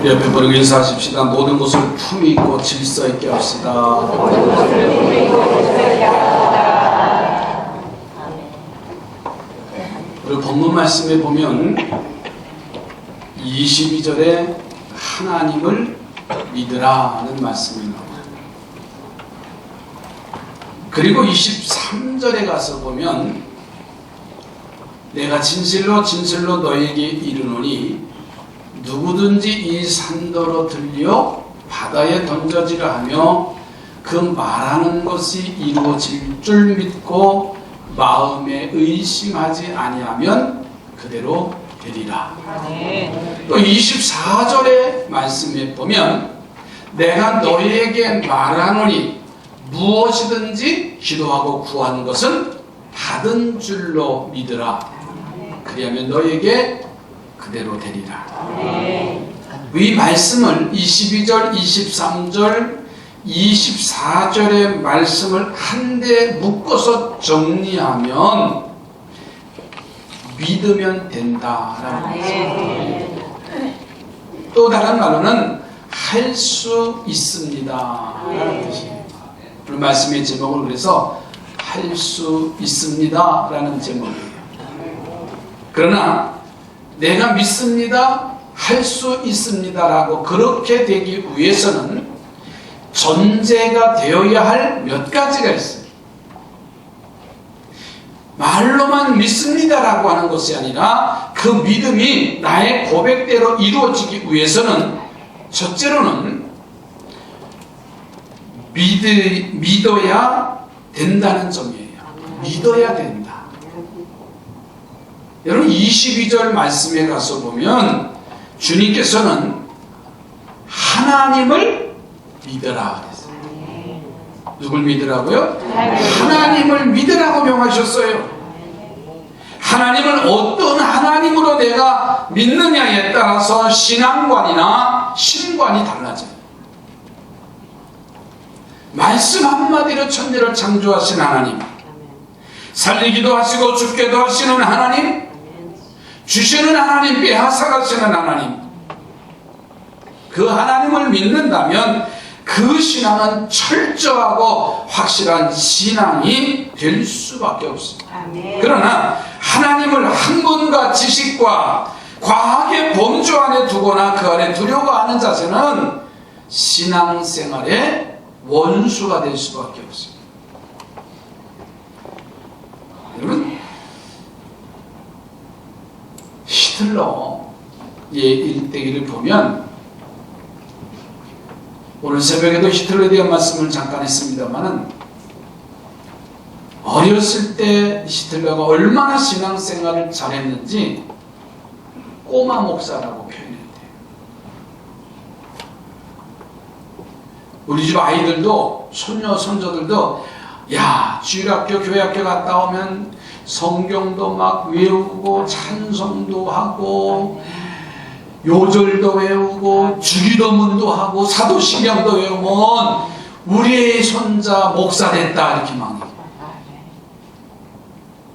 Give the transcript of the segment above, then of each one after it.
우리 옆에 분에게 인사하십시다. 모든 것을 품위 있고 질서 있게 합시다. 우리 본문 말씀에 보면 22절에 하나님을 믿으라 하는 말씀이 나옵니다. 그리고 23절에 가서 보면 내가 진실로 진실로 너에게 이르노니 누구든지 이 산더러 들려 바다에 던져지라 하며 그 말하는 것이 이루어질 줄 믿고 마음에 의심하지 아니하면 그대로 되리라. 또 24절의 말씀에 보면 내가 너에게 말하노니 무엇이든지 기도하고 구하는 것은 받은 줄로 믿으라. 그리하면 너에게 그대로 되리라. 이 말씀을 22절, 23절, 24절의 말씀을 한데 묶어서 정리하면 믿으면 된다라는 말씀입니다. 또 다른 말로는 할 수 있습니다 라는 뜻입니다. 그 말씀의 제목을 그래서 할 수 있습니다 라는 제목이에요. 그러나 내가 믿습니다, 할 수 있습니다 라고 그렇게 되기 위해서는 전제가 되어야 할 몇 가지가 있어요. 말로만 믿습니다 라고 하는 것이 아니라 그 믿음이 나의 고백대로 이루어지기 위해서는 첫째로는 믿어야 된다는 점이에요. 믿어야 된다. 여러분 22절 말씀에 가서 보면 주님께서는 하나님을 믿으라 그랬어요. 누굴 믿으라고요? 하나님을 믿으라고 명하셨어요. 하나님을 어떤 하나님으로 내가 믿느냐에 따라서 신앙관이나 신관이 달라져요. 말씀 한마디로 천지를 창조하신 하나님, 살리기도 하시고 죽게도 하시는 하나님, 주시는 하나님, 빼앗아가시는 하나님, 그 하나님을 믿는다면 그 신앙은 철저하고 확실한 신앙이 될 수밖에 없습니다. 그러나 하나님을 학문과 지식과 과학의 범주 안에 두거나 그 안에 두려고 하는 자세는 신앙생활의 원수가 될 수밖에 없습니다. 여러분, 히틀러의 일대기를 보면, 오늘 새벽에도 히틀러에 대한 말씀을 잠깐 했습니다만은, 어렸을 때 히틀러가 얼마나 신앙생활을 잘했는지 꼬마 목사라고 표현했대요. 우리 집 아이들도, 손녀 손자들도 야, 주일학교 교회학교 갔다 오면 성경도 막 외우고 찬송도 하고 요절도 외우고 주기도문도 하고 사도신경도 외우면 우리의 손자 목사 됐다 이렇게 막 해요.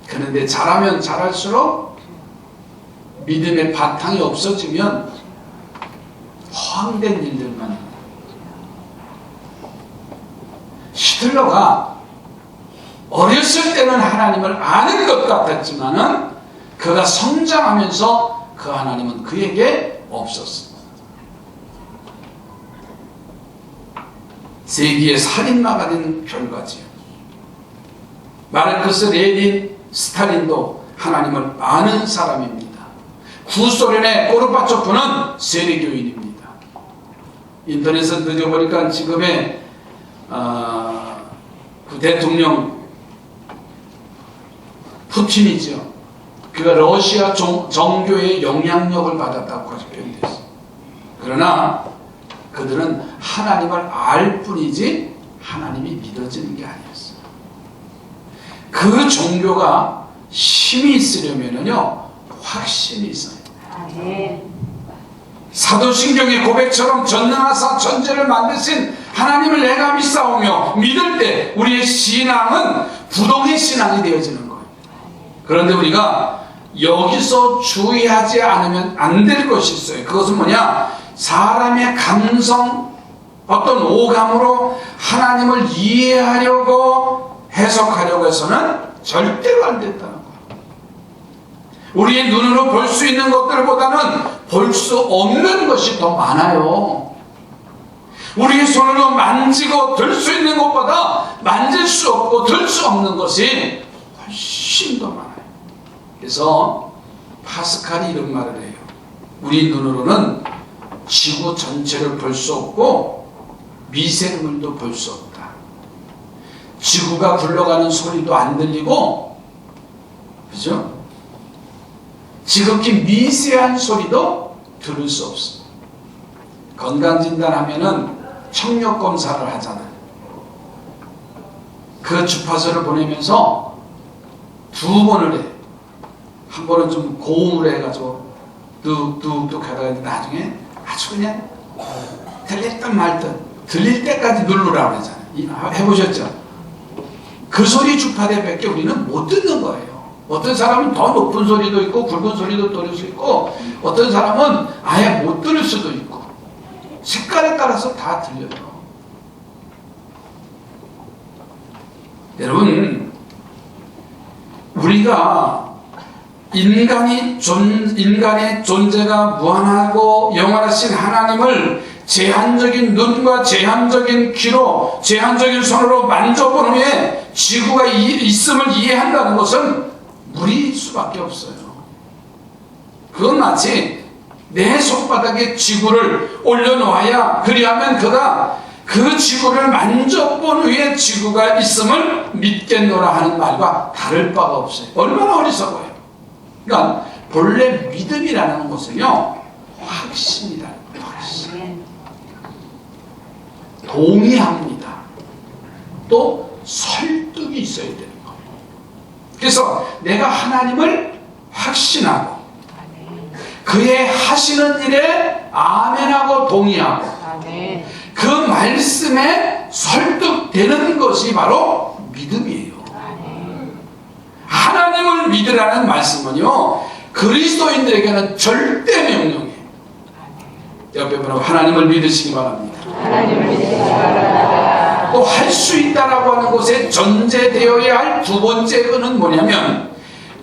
그런데 잘하면 잘할수록 믿음의 바탕이 없어지면 허황된 일들만 해요. 히틀러가 어렸을 때는 하나님을 아는 것 같았지만은 그가 성장하면서 그 하나님은 그에게 없었습니다. 세기의 살인마가 된 결과지요. 마르크스, 레닌, 스탈린도 하나님을 아는 사람입니다. 구소련의 고르바초프는 세례교인입니다. 인터넷에 늦어보니까 지금의 그 대통령 푸틴이죠. 그가 러시아 정교의 영향력을 받았다고 표현됐어요. 그러나 그들은 하나님을 알 뿐이지 하나님이 믿어지는 게 아니었어요. 그 종교가 힘이 있으려면요 확신이 있어요. 사도신경의 고백처럼 전능하사 천지를 만드신 하나님을 내가 믿사오며 믿을 때 우리의 신앙은 부동의 신앙이 되어지는 거예요. 그런데 우리가 여기서 주의하지 않으면 안 될 것이 있어요. 그것은 뭐냐? 사람의 감성, 어떤 오감으로 하나님을 이해하려고 해석하려고 해서는 절대로 안 된다는 거예요. 우리의 눈으로 볼 수 있는 것들보다는 볼 수 없는 것이 더 많아요. 우리의 손으로 만지고 들 수 있는 것보다 만질 수 없고 들 수 없는 것이 훨씬 더 많아요. 그래서 파스칼이 이런 말을 해요. 우리 눈으로는 지구 전체를 볼 수 없고 미생물도 볼 수 없다. 지구가 굴러가는 소리도 안 들리고, 그죠? 지극히 미세한 소리도 들을 수 없어. 건강진단하면은 청력검사를 하잖아요. 그 주파수를 보내면서 2번을 해. 한 번은 좀 고음으로 해가지고 뚝뚝뚝 하다가 나중에 아주 그냥 들렸든 말든 들릴 때까지 누르라고 그러잖아요. 해보셨죠? 그 소리 주파대밖에 우리는 못 듣는 거예요. 어떤 사람은 더 높은 소리도 있고 굵은 소리도 들을 수 있고, 어떤 사람은 아예 못 들을 수도 있고, 색깔에 따라서 다 들려요. 여러분, 우리가 인간의 존재가 무한하고 영원하신 하나님을 제한적인 눈과 제한적인 귀로 제한적인 손으로 만져본 후에 지구가 있음을 이해한다는 것은 무리일 수밖에 없어요. 그건 마치 내 손바닥에 지구를 올려놓아야, 그리하면 그가 그 지구를 만져본 후에 지구가 있음을 믿겠노라 하는 말과 다를 바가 없어요. 얼마나 어리석어요. 그러니까 본래 믿음이라는 것은요, 확신이라는 거예요. 확신. 동의합니다. 또 설득이 있어야 되는 거예요. 그래서 내가 하나님을 확신하고 그의 하시는 일에 아멘하고 동의하고 그 말씀에 설득되는 것이 바로 믿음이에요. 하나님을 믿으라는 말씀은요, 그리스도인들에게는 절대 명령이에요. 옆에 분하고 하나님을 믿으시기 바랍니다. 또 할 수 있다라고 하는 것에 전제되어야 할 두 번째 은은 뭐냐면,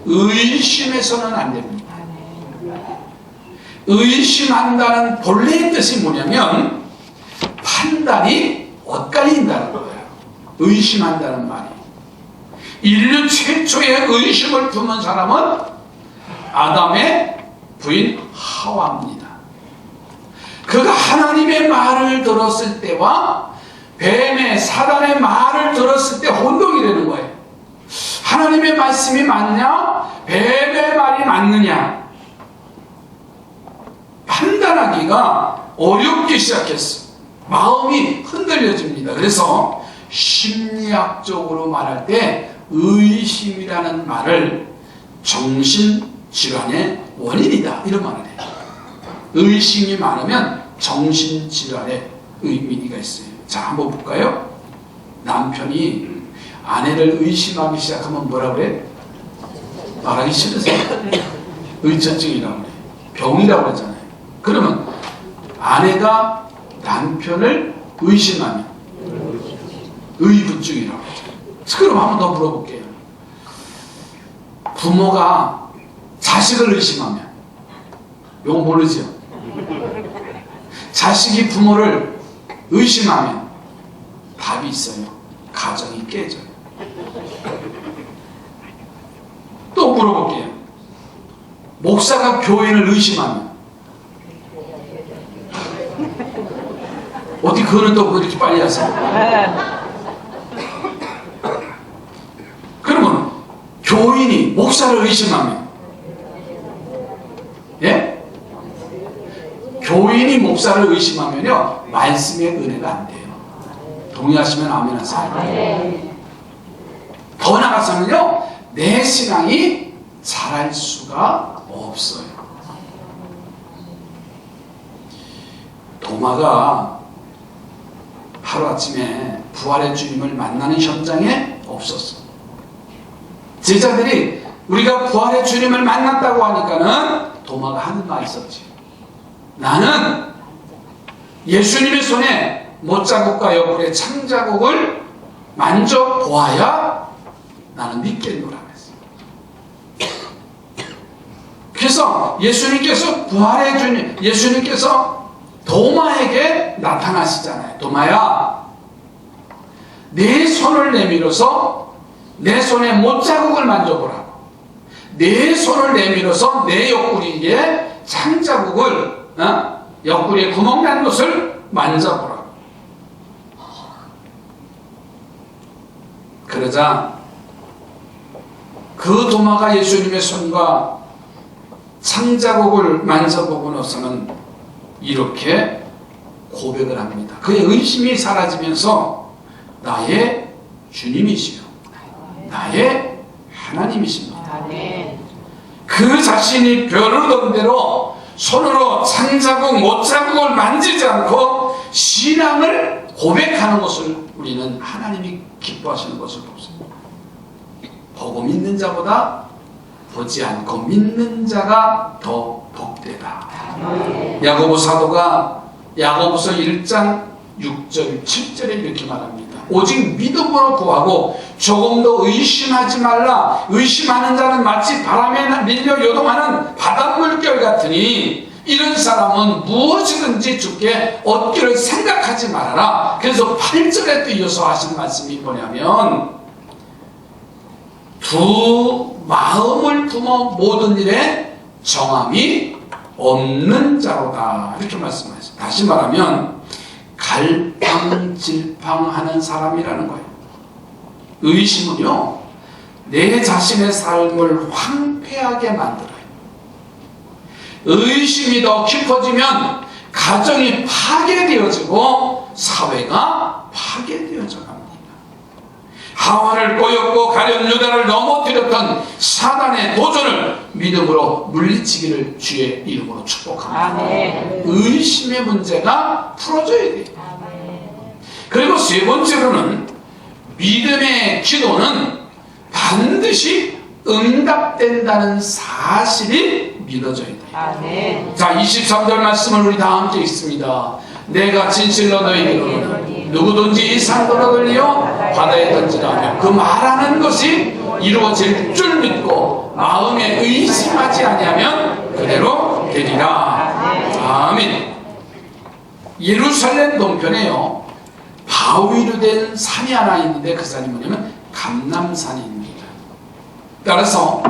의심해서는 안 됩니다. 의심한다는 본래의 뜻이 뭐냐면 판단이 엇갈린다는 거예요. 의심한다는 말이. 인류 최초의 의심을 품은 사람은 아담의 부인 하와입니다. 그가 하나님의 말을 들었을 때와 뱀의 사단의 말을 들었을 때 혼동이 되는 거예요. 하나님의 말씀이 맞냐? 뱀의 말이 맞느냐? 판단하기가 어렵기 시작했어. 마음이 흔들려집니다. 그래서 심리학적으로 말할 때 의심이라는 말을 정신질환의 원인이다, 이런 말을 해요. 의심이 많으면 정신질환의 의미가 있어요. 자, 한번 볼까요? 남편이 아내를 의심하기 시작하면 뭐라 그래? 말하기 싫으세요? 의처증이라고 그래. 병이라고 그러잖아요. 그러면 아내가 남편을 의심하면 의부증이라고 하죠. 그럼 한 번 더 물어볼게요. 부모가 자식을 의심하면, 이거 모르죠? 자식이 부모를 의심하면 답이 있어요. 가정이 깨져요. 또 물어볼게요. 목사가 교인을 의심하면, 어떻게 그거는 또 이렇게 빨리 하세요? 그러면 교인이 목사를 의심하면, 예? 교인이 목사를 의심하면요, 말씀의 은혜가 안 돼요. 동의하시면 아멘 하세요. 더 나아가서는요, 내 신앙이 자랄 수가 없어요. 도마가 하루아침에 부활의 주님을 만나는 현장에 없었어. 제자들이 우리가 부활의 주님을 만났다고 하니까는 도마가 하는 말이 있었지. 나는 예수님의 손에 못자국과 옆구리의 창자국을 만져보아야 나는 믿겠노라 했어요. 그래서 예수님께서 부활의 주님, 예수님께서 도마에게 나타나시잖아요. 도마야, 내 손을 내밀어서 내 손에 못자국을 만져보라고. 내 손을 내밀어서 내 옆구리에 창자국을, 옆구리에 구멍 난 것을 만져보라고. 그러자 그 도마가 예수님의 손과 창자국을 만져보고 나서는 이렇게 고백을 합니다. 그의 의심이 사라지면서 나의 주님이시요 나의 하나님이십니다. 그 자신이 벼르던 대로 손으로 창자국, 못자국을 만지지 않고 신앙을 고백하는 것을 우리는 하나님이 기뻐하시는 것을 보습니다. 보고 믿는 자보다 보지 않고 믿는 자가 더 복되다. 야고보 사도가 야고보서 1장 6절 7절에 이렇게 말합니다. 오직 믿음으로 구하고 조금도 의심하지 말라. 의심하는 자는 마치 바람에 밀려 요동하는 바닷물결 같으니 이런 사람은 무엇이든지 주께 얻기를 생각하지 말아라. 그래서 8절에 또 이어서 하신 말씀이 뭐냐면 두 마음을 품어 모든 일에 정함이 없는 자로다. 이렇게 말씀하셨어요. 다시 말하면 갈팡질팡하는 사람이라는 거예요. 의심은요, 내 자신의 삶을 황폐하게 만들어요. 의심이 더 깊어지면 가정이 파괴되어지고 사회가 파괴되어져 갑니다. 하와를 꼬였고 가련 유다를 넘어뜨렸던 사단의 도전을 믿음으로 물리치기를 주의 이름으로 축복합니다. 의심의 문제가 풀어져야 돼요. 그리고 세 번째로는 믿음의 기도는 반드시 응답된다는 사실이 믿어져야 돼요. 자, 23절 말씀을 우리 다 함께 읽습니다. 내가 진실로 너희에게 이르노니 누구든지 이 산도로 돌려 바다에 던지라며 그 말하는 것이 이루어질 줄 믿고 마음에 의심하지 아니하면 그대로 되리라. 아멘. 예루살렘 동편에요, 바위로 된 산이 하나 있는데 그 산이 뭐냐면 감람산입니다. 따라서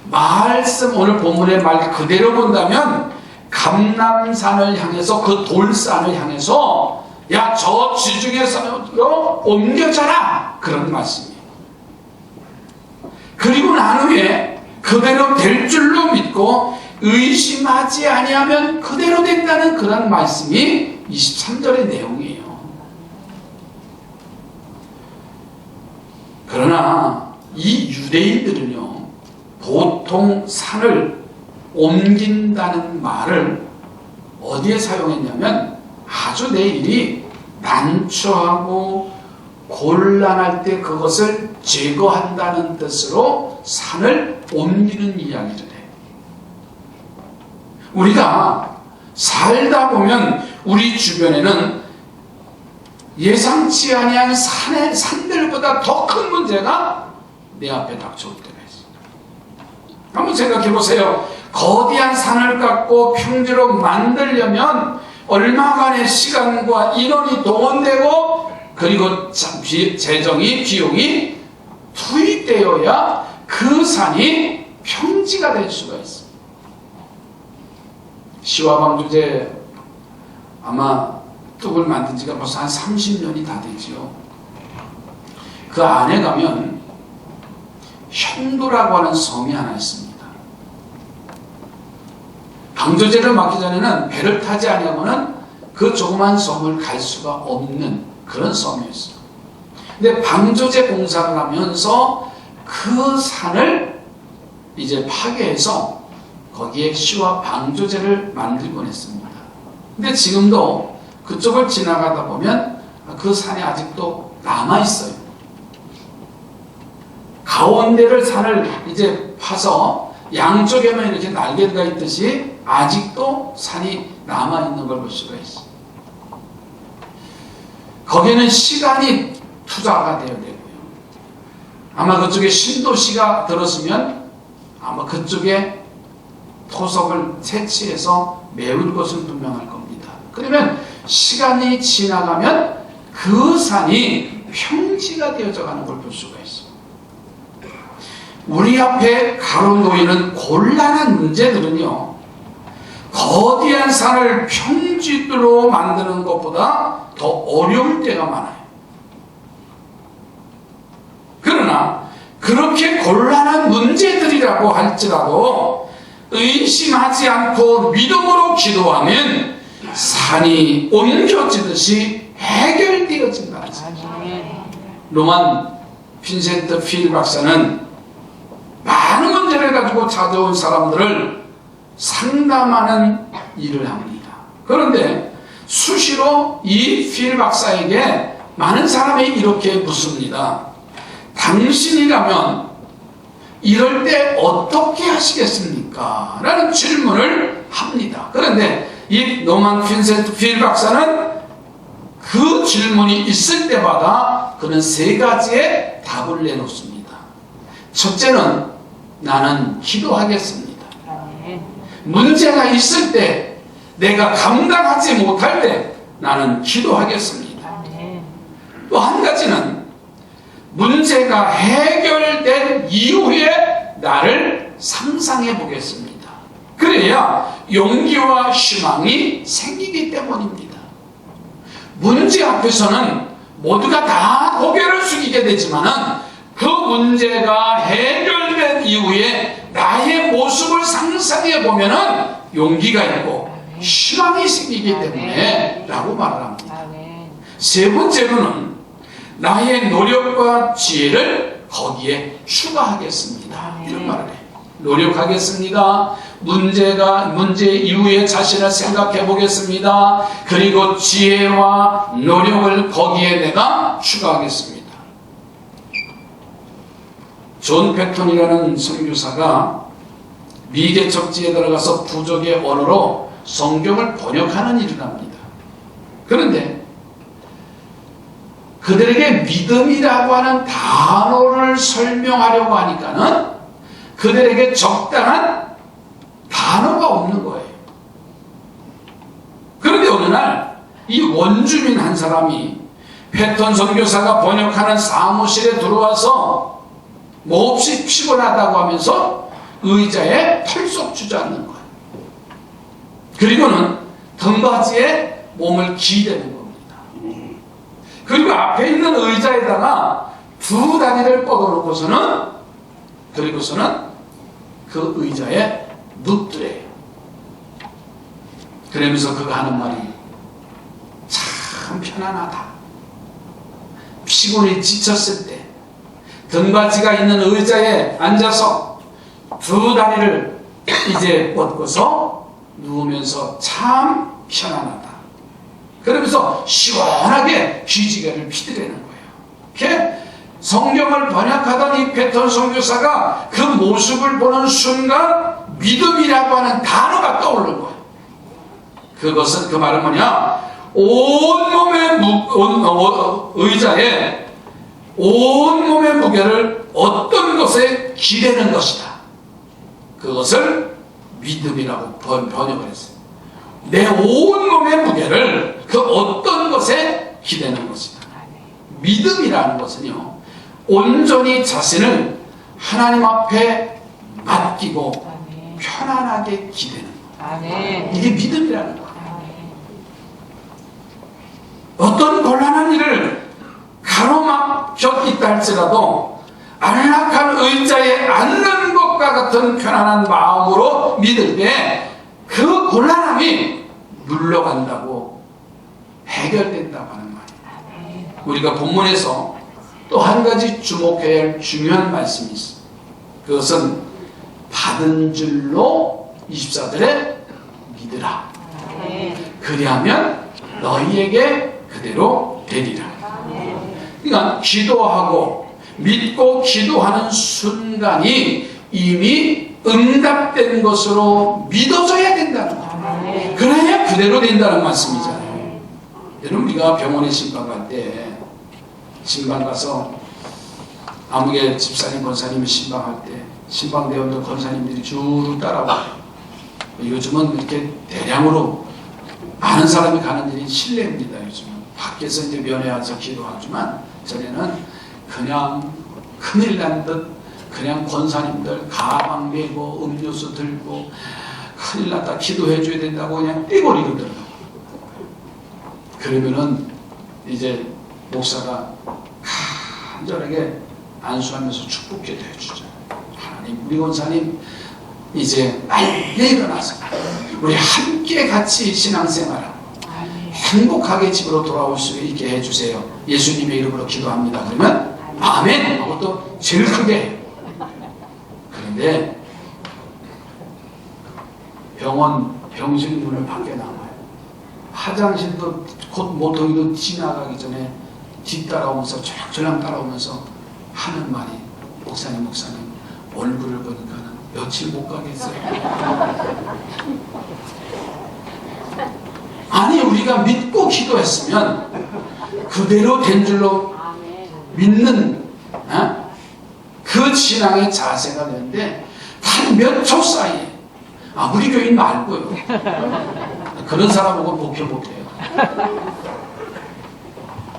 말씀, 오늘 본문의 말 그대로 본다면 감람산을 향해서, 그 돌산을 향해서 야, 저 지중해산으로 옮겨져라, 그런 말씀이에요. 그리고 난 후에 그대로 될 줄로 믿고 의심하지 아니하면 그대로 된다는 그런 말씀이 23절의 내용이에요. 그러나 이 유대인들은요, 보통 산을 옮긴다는 말을 어디에 사용했냐면 아주 내 일이 난처하고 곤란할 때 그것을 제거한다는 뜻으로 산을 옮기는 이야기를 해요. 우리가 살다 보면 우리 주변에는 예상치 아니한 산들보다 더 큰 문제가 내 앞에 닥쳐올 때가 있어요. 한번 생각해 보세요. 거대한 산을 깎고 평지로 만들려면 얼마간의 시간과 인원이 동원되고 그리고 재정이, 비용이 투입되어야 그 산이 평지가 될 수가 있습니다. 시와방주제 아마 뚝을 만든 지가 벌써 한 30년이 다 되지요. 그 안에 가면 형도라고 하는 섬이 하나 있습니다. 방조제를 막기 전에는 배를 타지 아니하고는 그 조그만 섬을 갈 수가 없는 그런 섬이었어요. 근데 방조제 공사를 하면서 그 산을 이제 파괴해서 거기에 시와 방조제를 만들곤 했습니다. 근데 지금도 그쪽을 지나가다 보면 그 산이 아직도 남아있어요. 가운데를 산을 이제 파서 양쪽에만 이렇게 날개가 있듯이 아직도 산이 남아있는 걸 볼 수가 있어요. 거기에는 시간이 투자가 되어야 되고요. 아마 그쪽에 신도시가 들었으면 아마 그쪽에 토석을 채취해서 메울 것은 분명할 겁니다. 그러면 시간이 지나가면 그 산이 평지가 되어져 가는 걸 볼 수가 있어요. 우리 앞에 가로놓이는 곤란한 문제들은요, 거대한 산을 평지로 만드는 것보다 더 어려울 때가 많아요. 그러나 그렇게 곤란한 문제들이라고 할지라도 의심하지 않고 믿음으로 기도하면 산이 옮겨지듯이 해결되어진다. 로만 빈센트 필 박사는 많은 문제를 가지고 찾아온 사람들을 상담하는 일을 합니다. 그런데 수시로 이 필 박사에게 많은 사람이 이렇게 묻습니다. 당신이라면 이럴 때 어떻게 하시겠습니까? 라는 질문을 합니다. 그런데 이 노만 빈센트 필 박사는 그 질문이 있을 때마다 그는 세 가지의 답을 내놓습니다. 첫째는 나는 기도하겠습니다. 문제가 있을 때, 내가 감당하지 못할 때 나는 기도하겠습니다. 또 한 가지는 문제가 해결된 이후에 나를 상상해 보겠습니다. 그래야 용기와 희망이 생기기 때문입니다. 문제 앞에서는 모두가 다 고개를 숙이게 되지만은 그 문제가 해결된 이후에 나의 모습을 상상해 보면은 용기가 있고 희망이 생기기 때문에 라고 말을 합니다. 세 번째로는 나의 노력과 지혜를 거기에 추가하겠습니다. 이런 말을 해요. 노력하겠습니다. 문제 이후에 자신을 생각해 보겠습니다. 그리고 지혜와 노력을 거기에 내가 추가하겠습니다. 존 패턴이라는 선교사가 미개척지에 들어가서 부족의 언어로 성경을 번역하는 일을 합니다. 그런데 그들에게 믿음이라고 하는 단어를 설명하려고 하니까는 그들에게 적당한 단어가 없는 거예요. 그런데 어느 날 이 원주민 한 사람이 패턴 선교사가 번역하는 사무실에 들어와서 몹시 피곤하다고 하면서 의자에 털썩 주저앉는 거예요. 그리고는 등받이에 몸을 기대는 겁니다. 그리고 앞에 있는 의자에다가 두 다리를 뻗어놓고서는 그리고서는 그 의자에 눕더래요. 그러면서 그가 하는 말이 참 편안하다. 피곤이 지쳤을 때 등받이가 있는 의자에 앉아서 두 다리를 이제 뻗고서 누우면서 참 편안하다. 그러면서 시원하게 기지개를 피드리는 거예요. 이렇게 성경을 번역하던 이 패턴 선교사가 그 모습을 보는 순간 믿음이라고 하는 단어가 떠오른 거예요. 그것은 그 말은 뭐냐? 온몸의 의자에 온몸의 무게를 어떤 것에 기대는 것이다. 그것을 믿음이라고 번역을 했어요. 내 온몸의 무게를 그 어떤 것에 기대는 것이다. 믿음이라는 것은요, 온전히 자신을 하나님 앞에 맡기고 편안하게 기대는 거예요. 이게 믿음이라는 거예요. 어떤 곤란한 일을 가로막혀 있다 할지라도 안락한 의자에 앉는 것과 같은 편안한 마음으로 믿을 때 그 곤란함이 물러간다고, 해결된다고 하는 말이에요. 우리가 본문에서 또 한 가지 주목해야 할 중요한 말씀이 있습니다. 그것은 받은 줄로 24절에 믿으라. 그리하면 너희에게 그대로 되리라. 그러니까 기도하고 믿고 기도하는 순간이 이미 응답된 것으로 믿어져야 된다는 거예요. 그래야 그대로 된다는 말씀이잖아요. 여러분, 우리가 병원에 신방 갈 때, 신방 가서 아무개 집사님, 권사님이 신방할 때 신방대원들, 권사님들이 쭉 따라와요. 요즘은 이렇게 대량으로 많은 사람이 가는 일이 실례입니다. 요즘은 밖에서 이제 면회 와서 기도하지만, 전에는 그냥 큰일 난 듯 그냥 권사님들 가방 메고 음료수 들고 큰일 났다 기도해 줘야 된다고 그냥 떼버리거든요. 그러면은 이제 목사가 간절하게 안수하면서 축복 기도해 주죠. 하나님, 우리 권사님 이제 빨리 일어나서 우리 함께 같이 신앙생활하고 행복하게 집으로 돌아올 수 있게 해주세요. 예수님의 이름으로 기도합니다. 그러면 아멘 하고 또 제일 크게 해요. 그런데 병원 병실 문을 밖에 나와요. 화장실도 곧 모터기도 지나가기 전에 뒤따라오면서 조랑조랑 따라오면서 하는 말이, 목사님 얼굴을 보니까는 며칠 못 가겠어요. 아니, 우리가 믿고 기도했으면 그대로 된 줄로 믿는 그 신앙의 자세가 되는데, 단 몇 초 사이에, 우리 교인 말고요, 그런 사람하고 목표 못해요.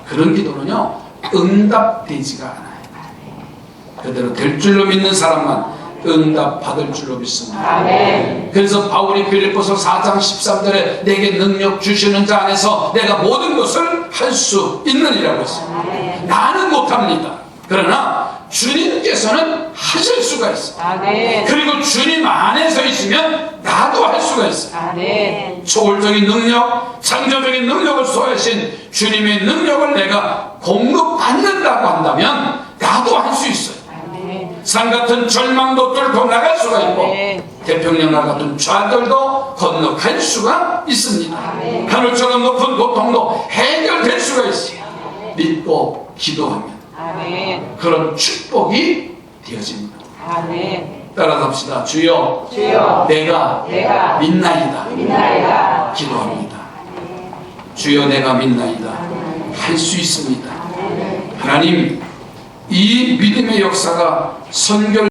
그런 기도는요 응답되지가 않아요. 그대로 될 줄로 믿는 사람만 응답 받을 줄로 믿습니다. 아멘. 그래서 바울이 빌립보서 4장 13절에 내게 능력 주시는 자 안에서 내가 모든 것을 할 수 있느니라고 했습니다. 아멘. 나는 못합니다. 그러나 주님께서는 하실 수가 있어요. 아멘. 그리고 주님 안에서 있으면 나도 할 수가 있어요. 아멘. 초월적인 능력, 창조적인 능력을 소유하신 주님의 능력을 내가 공급받는다고 한다면 나도 할 수 있어요. 산 같은 절망도 뚫고 나갈 수가 있고, 태평양과 같은 좌들도 건너갈 수가 있습니다. 하늘처럼 높은 고통도 해결될 수가 있어요. 믿고 기도하면 그런 축복이 되어집니다. 따라서 합시다. 주여, 내가 믿나이다. 기도합니다. 주여, 내가 믿나이다. 할 수 있습니다. 하나님, 이 믿음의 역사가 선결